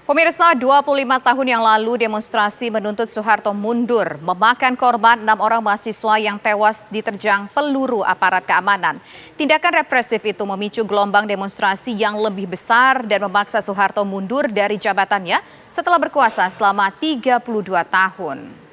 Pemirsa, 25 tahun yang lalu demonstrasi menuntut Soeharto mundur, memakan korban 6 orang mahasiswa yang tewas diterjang peluru aparat keamanan. Tindakan represif itu memicu gelombang demonstrasi yang lebih besar dan memaksa Soeharto mundur dari jabatannya setelah berkuasa selama 32 tahun.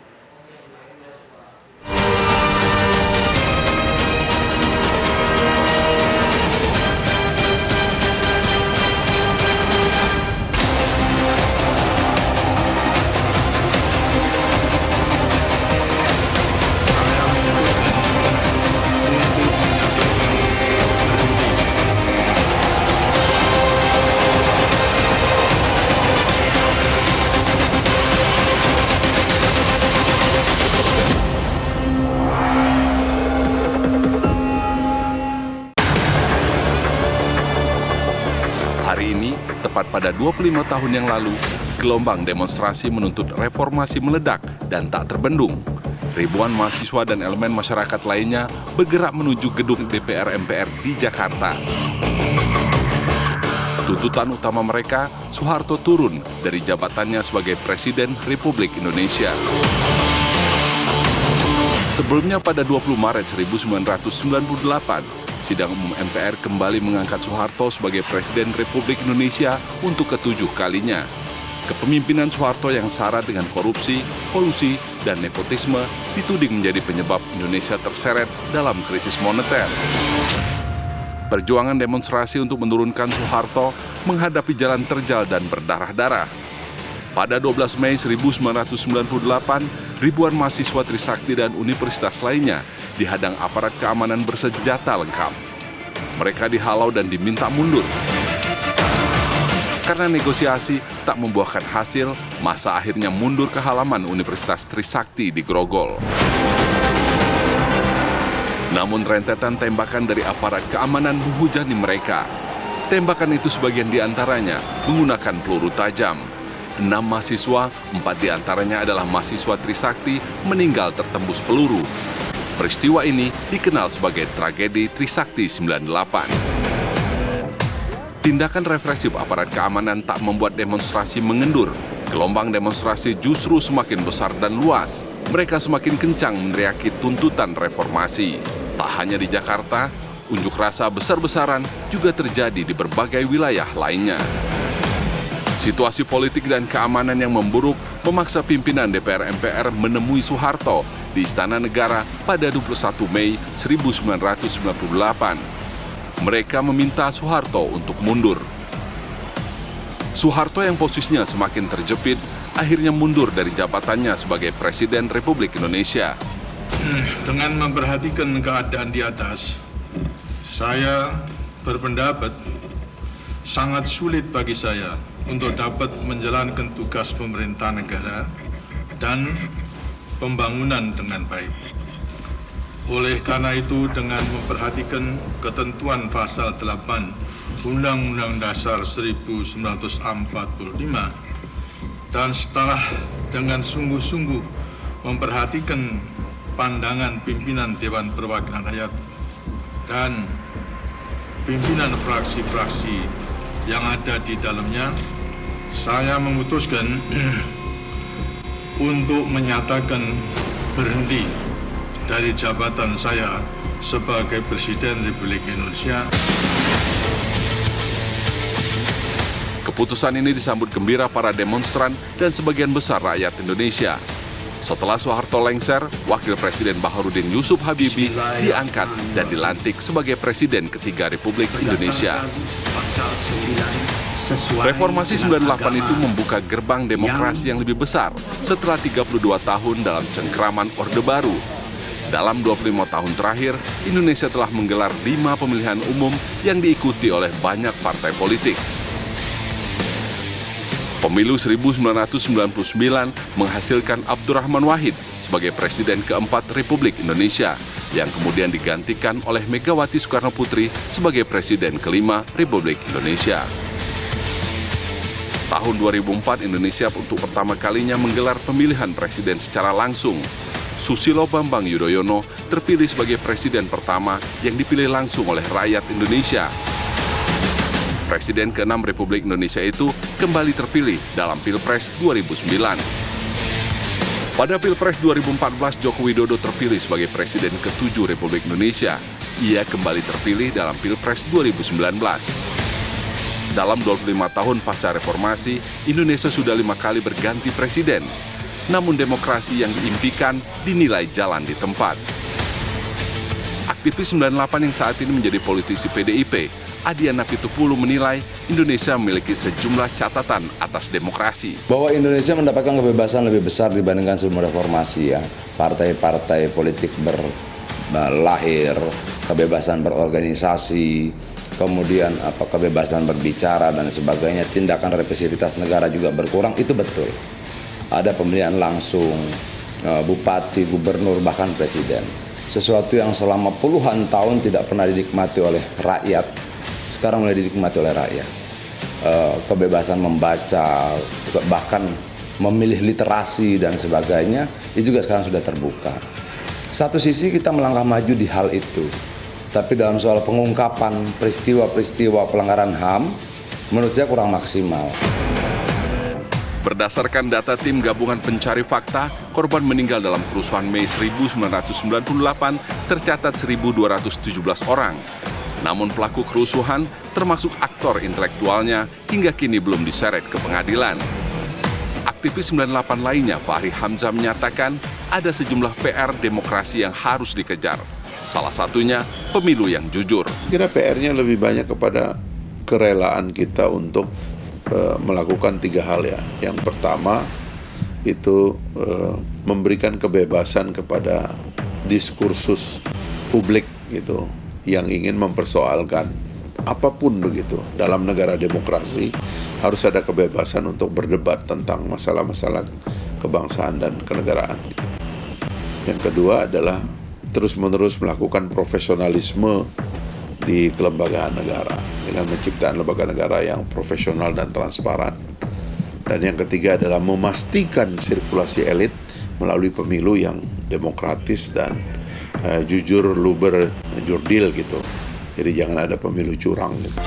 Hari ini, tepat pada 25 tahun yang lalu, gelombang demonstrasi menuntut reformasi meledak dan tak terbendung. Ribuan mahasiswa dan elemen masyarakat lainnya bergerak menuju gedung DPR MPR di Jakarta. Tuntutan utama mereka, Soeharto turun dari jabatannya sebagai Presiden Republik Indonesia. Sebelumnya pada 20 Maret 1998, Sidang Umum MPR kembali mengangkat Soeharto sebagai Presiden Republik Indonesia untuk ke-7 kalinya. Kepemimpinan Soeharto yang syarat dengan korupsi, kolusi, dan nepotisme dituding menjadi penyebab Indonesia terseret dalam krisis moneter. Perjuangan demonstrasi untuk menurunkan Soeharto menghadapi jalan terjal dan berdarah-darah. Pada 12 Mei 1998, ribuan mahasiswa Trisakti dan universitas lainnya dihadang aparat keamanan bersenjata lengkap. Mereka dihalau dan diminta mundur. Karena negosiasi tak membuahkan hasil, massa akhirnya mundur ke halaman Universitas Trisakti di Grogol. Namun rentetan tembakan dari aparat keamanan menghujani mereka. Tembakan itu sebagian diantaranya menggunakan peluru tajam. 6 mahasiswa, 4 diantaranya adalah mahasiswa Trisakti, meninggal tertembus peluru. Peristiwa ini dikenal sebagai tragedi Trisakti 98. Tindakan represif aparat keamanan tak membuat demonstrasi mengendur. Gelombang demonstrasi justru semakin besar dan luas. Mereka semakin kencang meneriaki tuntutan reformasi. Tak hanya di Jakarta, unjuk rasa besar-besaran juga terjadi di berbagai wilayah lainnya. Situasi politik dan keamanan yang memburuk memaksa pimpinan DPR MPR menemui Soeharto di Istana Negara pada 21 Mei 1998. Mereka meminta Soeharto untuk mundur. Soeharto yang posisinya semakin terjepit, akhirnya mundur dari jabatannya sebagai Presiden Republik Indonesia. Dengan memperhatikan keadaan di atas, saya berpendapat sangat sulit bagi saya untuk dapat menjalankan tugas pemerintah negara dan pembangunan dengan baik. Oleh karena itu, dengan memperhatikan ketentuan pasal 8 Undang-Undang Dasar 1945 dan setelah dengan sungguh-sungguh memperhatikan pandangan pimpinan Dewan Perwakilan Rakyat dan pimpinan fraksi-fraksi yang ada di dalamnya, saya memutuskan untuk menyatakan berhenti dari jabatan saya sebagai Presiden Republik Indonesia. Keputusan ini disambut gembira para demonstran dan sebagian besar rakyat Indonesia. Setelah Soeharto lengser, Wakil Presiden Baharudin Yusuf Habibie diangkat dan dilantik sebagai Presiden ketiga Republik Indonesia. Reformasi 98 itu membuka gerbang demokrasi yang lebih besar setelah 32 tahun dalam cengkraman Orde Baru. Dalam 25 tahun terakhir, Indonesia telah menggelar 5 pemilihan umum yang diikuti oleh banyak partai politik. Pemilu 1999 menghasilkan Abdurrahman Wahid sebagai Presiden keempat Republik Indonesia, yang kemudian digantikan oleh Megawati Soekarno Putri sebagai Presiden kelima Republik Indonesia. Tahun 2004, Indonesia untuk pertama kalinya menggelar pemilihan presiden secara langsung. Susilo Bambang Yudhoyono terpilih sebagai presiden pertama yang dipilih langsung oleh rakyat Indonesia. Presiden ke-6 Republik Indonesia itu kembali terpilih dalam Pilpres 2009. Pada Pilpres 2014, Joko Widodo terpilih sebagai Presiden ke-7 Republik Indonesia. Ia kembali terpilih dalam Pilpres 2019. Dalam 25 tahun pasca reformasi, Indonesia sudah 5 kali berganti presiden. Namun demokrasi yang diimpikan dinilai jalan di tempat. Aktivis 98 yang saat ini menjadi politisi PDIP, Adiana Pitupulu menilai Indonesia memiliki sejumlah catatan atas demokrasi. Bahwa Indonesia mendapatkan kebebasan lebih besar dibandingkan sebelum reformasi ya. Partai-partai politik berlahir, kebebasan berorganisasi, kemudian kebebasan berbicara dan sebagainya, tindakan represivitas negara juga berkurang, itu betul. Ada pemilihan langsung, bupati, gubernur, bahkan presiden. Sesuatu yang selama puluhan tahun tidak pernah dinikmati oleh rakyat, sekarang mulai dinikmati oleh rakyat. Kebebasan membaca, bahkan memilih literasi dan sebagainya, itu juga sekarang sudah terbuka. Satu sisi kita melangkah maju di hal itu, tapi dalam soal pengungkapan peristiwa-peristiwa pelanggaran HAM, menurut saya kurang maksimal. Berdasarkan data tim gabungan pencari fakta, korban meninggal dalam kerusuhan Mei 1998 tercatat 1.217 orang. Namun pelaku kerusuhan, termasuk aktor intelektualnya, hingga kini belum diseret ke pengadilan. Aktivis 98 lainnya, Fahri Hamzah, menyatakan ada sejumlah PR demokrasi yang harus dikejar. Salah satunya pemilu yang jujur. Kira PR-nya lebih banyak kepada kerelaan kita untuk melakukan 3 hal ya. Yang pertama itu memberikan kebebasan kepada diskursus publik gitu yang ingin mempersoalkan apapun begitu. Dalam negara demokrasi harus ada kebebasan untuk berdebat tentang masalah-masalah kebangsaan dan kenegaraan gitu. Yang kedua adalah terus-menerus melakukan profesionalisme di kelembagaan negara dengan menciptakan lembaga negara yang profesional dan transparan. Dan yang ketiga adalah memastikan sirkulasi elit melalui pemilu yang demokratis dan jujur, luber, jurdil gitu. Jadi jangan ada pemilu curang gitu.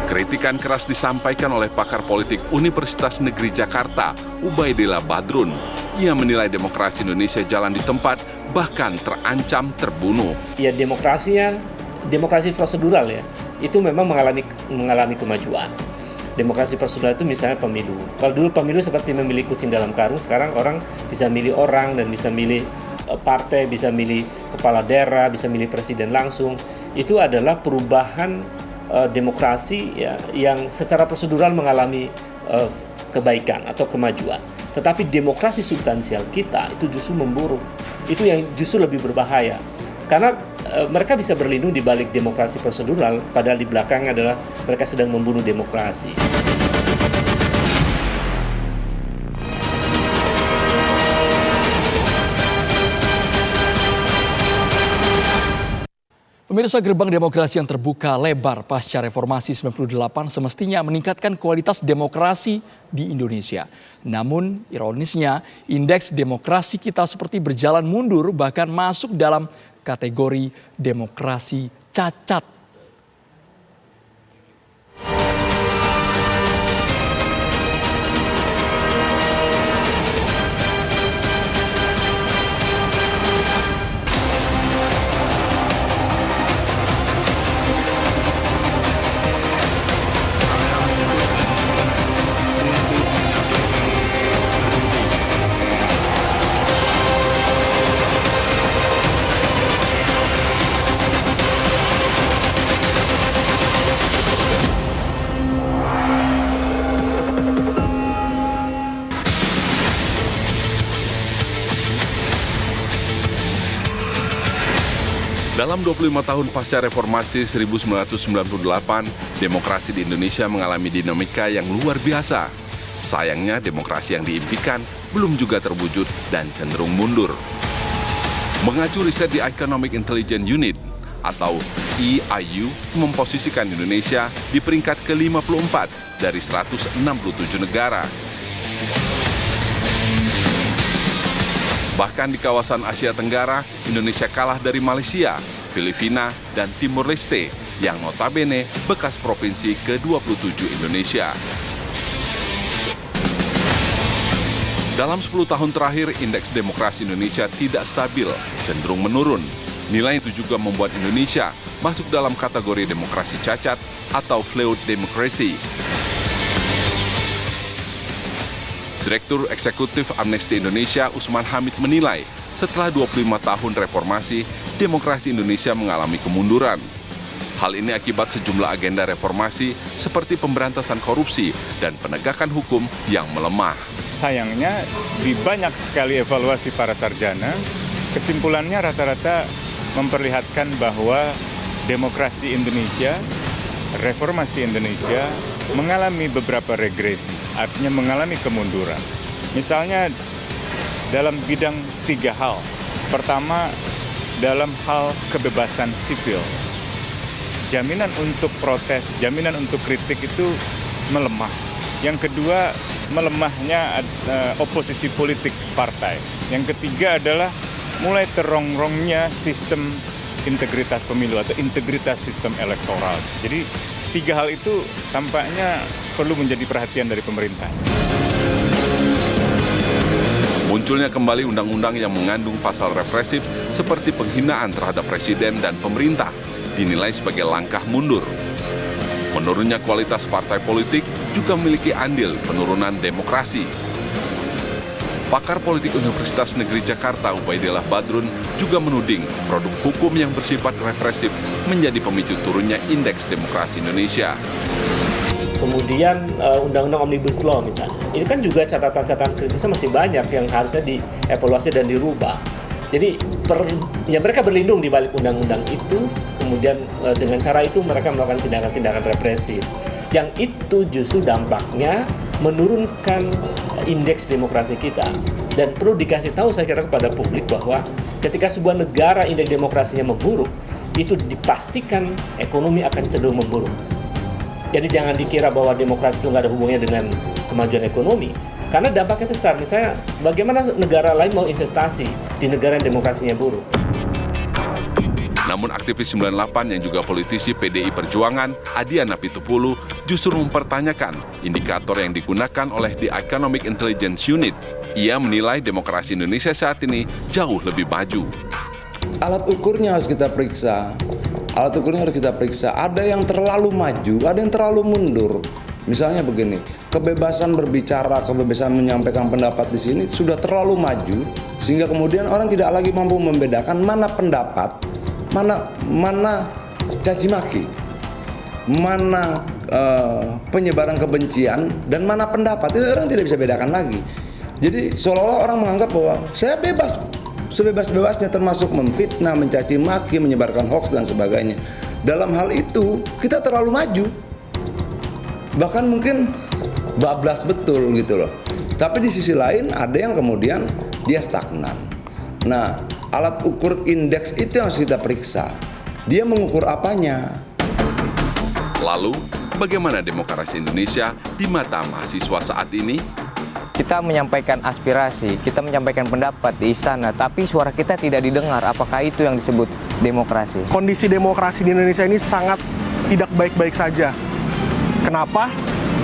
Kritikan keras disampaikan oleh pakar politik Universitas Negeri Jakarta, Ubaidillah Badrun. Ia menilai demokrasi Indonesia jalan di tempat, bahkan terancam terbunuh. Ya demokrasi prosedural ya, itu memang mengalami kemajuan. Demokrasi prosedural itu misalnya pemilu. Kalau dulu pemilu seperti memilih kucing dalam karung, sekarang orang bisa milih orang dan bisa milih partai, bisa milih kepala daerah, bisa milih presiden langsung. Itu adalah perubahan demokrasi ya, yang secara prosedural mengalami kebaikan atau kemajuan. Tetapi demokrasi substansial kita itu justru memburuk. Itu yang justru lebih berbahaya. Karena mereka bisa berlindung di balik demokrasi prosedural, padahal di belakang adalah mereka sedang membunuh demokrasi. Pemirsa, gerbang demokrasi yang terbuka lebar pasca reformasi 98 semestinya meningkatkan kualitas demokrasi di Indonesia. Namun ironisnya indeks demokrasi kita seperti berjalan mundur, bahkan masuk dalam kategori demokrasi cacat. Dalam 25 tahun pasca reformasi 1998, demokrasi di Indonesia mengalami dinamika yang luar biasa. Sayangnya demokrasi yang diimpikan belum juga terwujud dan cenderung mundur. Mengacu riset di Economic Intelligence Unit atau EIU memposisikan Indonesia di peringkat ke-54 dari 167 negara. Bahkan di kawasan Asia Tenggara, Indonesia kalah dari Malaysia, Filipina, dan Timor Leste yang notabene bekas provinsi ke-27 Indonesia. Dalam 10 tahun terakhir, indeks demokrasi Indonesia tidak stabil, cenderung menurun. Nilai itu juga membuat Indonesia masuk dalam kategori demokrasi cacat atau flawed democracy. Direktur Eksekutif Amnesty Indonesia Usman Hamid menilai, setelah 25 tahun reformasi, demokrasi Indonesia mengalami kemunduran. Hal ini akibat sejumlah agenda reformasi seperti pemberantasan korupsi dan penegakan hukum yang melemah. Sayangnya di banyak sekali evaluasi para sarjana, kesimpulannya rata-rata memperlihatkan bahwa demokrasi Indonesia, reformasi Indonesia mengalami beberapa regresi, artinya mengalami kemunduran. Misalnya dalam bidang 3 hal. Pertama, dalam hal kebebasan sipil. Jaminan untuk protes, jaminan untuk kritik itu melemah. Yang kedua, melemahnya oposisi politik partai. Yang ketiga adalah mulai terongrongnya sistem integritas pemilu atau integritas sistem elektoral. Jadi 3 hal itu tampaknya perlu menjadi perhatian dari pemerintah. Munculnya kembali undang-undang yang mengandung pasal represif seperti penghinaan terhadap presiden dan pemerintah dinilai sebagai langkah mundur. Menurunnya kualitas partai politik juga memiliki andil penurunan demokrasi. Pakar politik Universitas Negeri Jakarta Ubaidillah Badrun juga menuding produk hukum yang bersifat represif menjadi pemicu turunnya indeks demokrasi Indonesia. Kemudian Undang-Undang Omnibus Law misalnya, ini kan juga catatan-catatan kritisnya masih banyak yang harusnya dievaluasi dan dirubah. Jadi ya mereka berlindung di balik undang-undang itu, kemudian dengan cara itu mereka melakukan tindakan-tindakan represif. Yang itu justru dampaknya menurunkan indeks demokrasi kita. Dan perlu dikasih tahu saya kira kepada publik bahwa ketika sebuah negara indeks demokrasinya memburuk, itu dipastikan ekonomi akan cenderung memburuk. Jadi jangan dikira bahwa demokrasi itu nggak ada hubungannya dengan kemajuan ekonomi. Karena dampaknya besar. Misalnya bagaimana negara lain mau investasi di negara yang demokrasinya buruk. Namun aktivis 98 yang juga politisi PDI Perjuangan, Adiana Pitupulu, justru mempertanyakan indikator yang digunakan oleh The Economic Intelligence Unit. Ia menilai demokrasi Indonesia saat ini jauh lebih maju. Alat ukurnya harus kita periksa. Ada yang terlalu maju, ada yang terlalu mundur. Misalnya begini, kebebasan berbicara, kebebasan menyampaikan pendapat di sini sudah terlalu maju, sehingga kemudian orang tidak lagi mampu membedakan mana pendapat, mana caci maki, mana penyebaran kebencian, dan mana pendapat. Itu orang tidak bisa bedakan lagi. Jadi seolah-olah orang menganggap bahwa saya bebas, sebebas-bebasnya, termasuk memfitnah, mencaci maki, menyebarkan hoaks dan sebagainya. Dalam hal itu kita terlalu maju. Bahkan mungkin bablas betul gitu loh. Tapi di sisi lain ada yang kemudian dia stagnan. Nah, alat ukur indeks itu yang harus kita periksa. Dia mengukur apanya? Lalu, bagaimana demokrasi Indonesia di mata mahasiswa saat ini? Kita menyampaikan aspirasi, kita menyampaikan pendapat di istana, tapi suara kita tidak didengar. Apakah itu yang disebut demokrasi? Kondisi demokrasi di Indonesia ini sangat tidak baik-baik saja. Kenapa?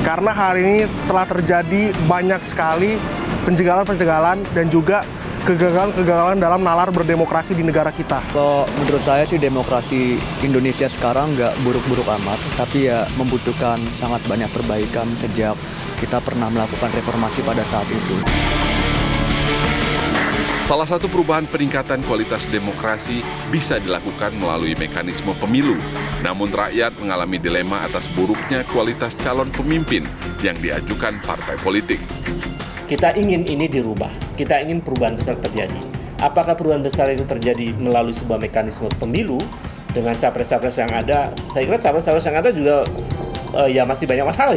Karena hari ini telah terjadi banyak sekali penjagalan-penjagalan dan juga kegagalan-kegagalan dalam nalar berdemokrasi di negara kita. Kalau menurut saya sih demokrasi Indonesia sekarang nggak buruk-buruk amat, tapi ya membutuhkan sangat banyak perbaikan sejak kita pernah melakukan reformasi pada saat itu. Salah satu perubahan peningkatan kualitas demokrasi bisa dilakukan melalui mekanisme pemilu. Namun rakyat mengalami dilema atas buruknya kualitas calon pemimpin yang diajukan partai politik. Kita ingin ini dirubah, kita ingin perubahan besar terjadi. Apakah perubahan besar itu terjadi melalui sebuah mekanisme pemilu dengan capres-capres yang ada? Saya kira capres-capres yang ada juga ya masih banyak masalah.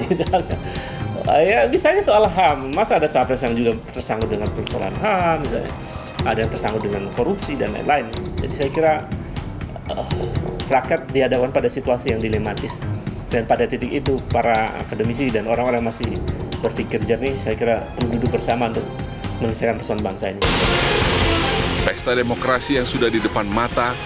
Ya misalnya soal HAM, masa ada capres yang juga tersangkut dengan persoalan HAM misalnya, ada yang tersangkut dengan korupsi dan lain-lain. Jadi saya kira rakyat dihadapkan pada situasi yang dilematis, dan pada titik itu para akademisi dan orang-orang yang masih berpikir jernih saya kira perlu duduk bersama untuk menyelesaikan persoalan bangsa ini. Pesta demokrasi yang sudah di depan mata